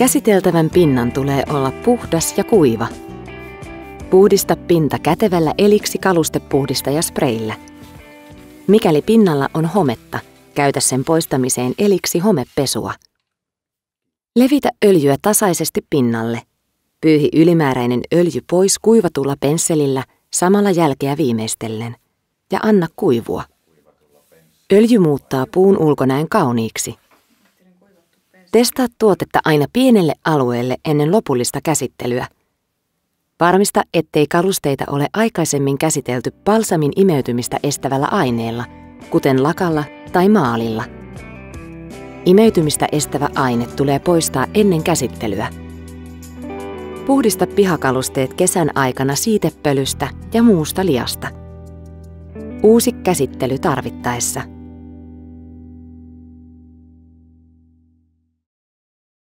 Käsiteltävän pinnan tulee olla puhdas ja kuiva. Puhdista pinta kätevällä eliksi kalustepuhdistajaspreillä. Mikäli pinnalla on hometta, käytä sen poistamiseen eliksi homepesua. Levitä öljyä tasaisesti pinnalle. Pyyhi ylimääräinen öljy pois kuivatulla pensselillä samalla jälkeä viimeistellen ja anna kuivua. Öljy muuttaa puun ulkonäön kauniiksi. Testaa tuotetta aina pienelle alueelle ennen lopullista käsittelyä. Varmista, ettei kalusteita ole aikaisemmin käsitelty balsamin imeytymistä estävällä aineella, kuten lakalla tai maalilla. Imeytymistä estävä aine tulee poistaa ennen käsittelyä. Puhdista pihakalusteet kesän aikana siitepölystä ja muusta liasta. Uusi käsittely tarvittaessa.